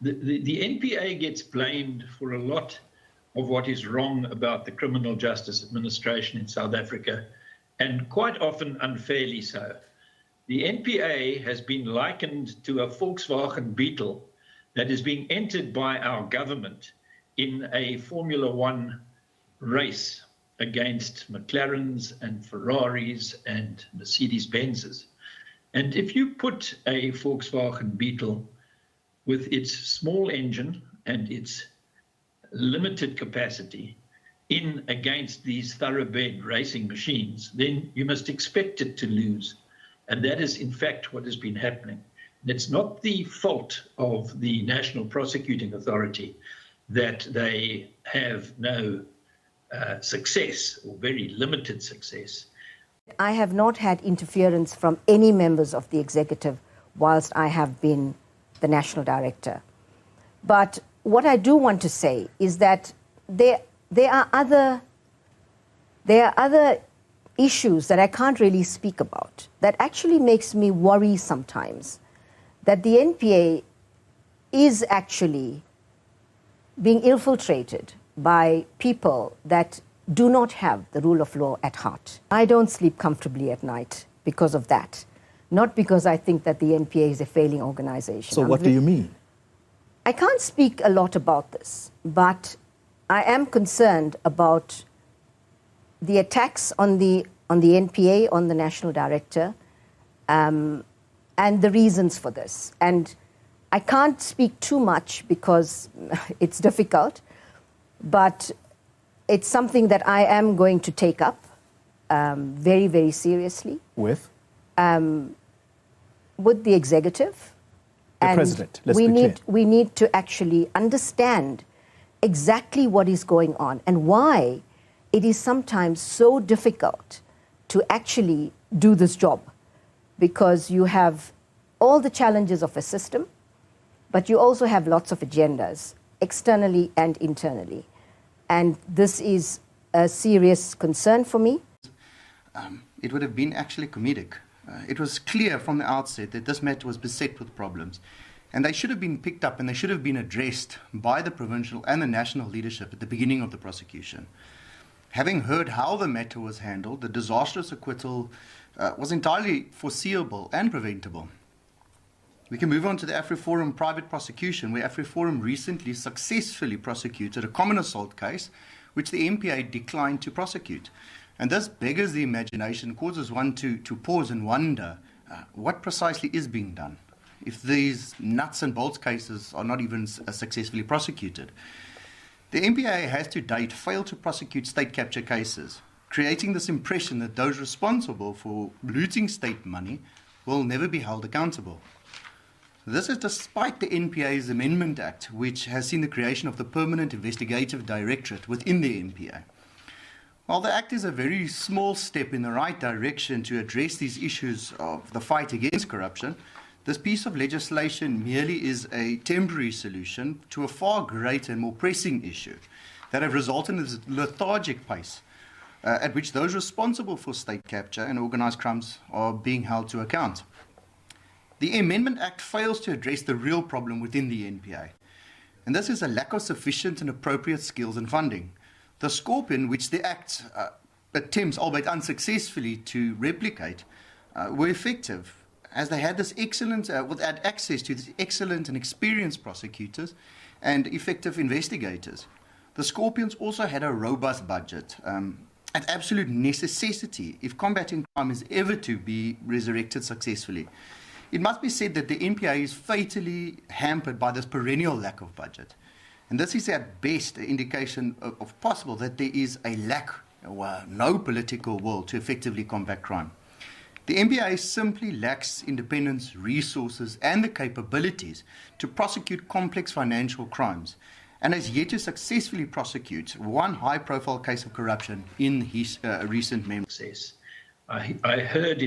the NPA gets blamed for a lot of what is wrong about the criminal justice administration in South Africa, and quite often unfairly so. The NPA has been likened to a Volkswagen Beetle that is being entered by our government in a Formula One race against McLarens and Ferraris and Mercedes-Benzes. And if you put a Volkswagen Beetle with its small engine and its limited capacity in against these thoroughbred racing machines, then you must expect it to lose. And that is, in fact, what has been happening. And it's not the fault of the National Prosecuting Authority that they have no success or very limited success. I have not had interference from any members of the executive whilst I have been the national director. But what I do want to say is that there are other issues that I can't really speak about that actually makes me worry sometimes that the NPA is actually being infiltrated by people that do not have the rule of law at heart. I don't sleep comfortably at night because of that, not because I think that the NPA is a failing organization. So what do you mean? I can't speak a lot about this, but I am concerned about the attacks on the NPA, on the national director, and the reasons for this. And I can't speak too much because it's difficult, but it's something that I am going to take up very, very seriously. With? With the executive. The president, let's be clear. We need to actually understand exactly what is going on and why it is sometimes so difficult to actually do this job, because you have all the challenges of a system, but you also have lots of agendas, externally and internally. And this is a serious concern for me. It would have been actually comedic. It was clear from the outset that this matter was beset with problems, and they should have been picked up and they should have been addressed by the provincial and the national leadership at the beginning of the prosecution. Having heard how the matter was handled, the disastrous acquittal was entirely foreseeable and preventable. We can move on to the AfriForum private prosecution, where AfriForum recently successfully prosecuted a common assault case, which the NPA declined to prosecute. And this beggars the imagination, causes one to pause and wonder what precisely is being done if these nuts and bolts cases are not even successfully prosecuted. The NPA has to date failed to prosecute state capture cases, creating this impression that those responsible for looting state money will never be held accountable. This is despite the NPA's Amendment Act, which has seen the creation of the Permanent Investigative Directorate within the NPA. While the Act is a very small step in the right direction to address these issues of the fight against corruption, this piece of legislation merely is a temporary solution to a far greater and more pressing issue that have resulted in this lethargic pace at which those responsible for state capture and organised crimes are being held to account. The Amendment Act fails to address the real problem within the NPA, and this is a lack of sufficient and appropriate skills and funding. The scorpion which the Act attempts, albeit unsuccessfully, to replicate were effective, as they had this excellent, had access to this excellent and experienced prosecutors and effective investigators. The scorpions also had a robust budget, an absolute necessity if combating crime is ever to be resurrected successfully. It must be said that the NPA is fatally hampered by this perennial lack of budget. And this is at best an indication of possible that there is a lack or no political will to effectively combat crime. The NPA simply lacks independence, resources and the capabilities to prosecute complex financial crimes, and has yet to successfully prosecute one high-profile case of corruption in his recent memory. I heard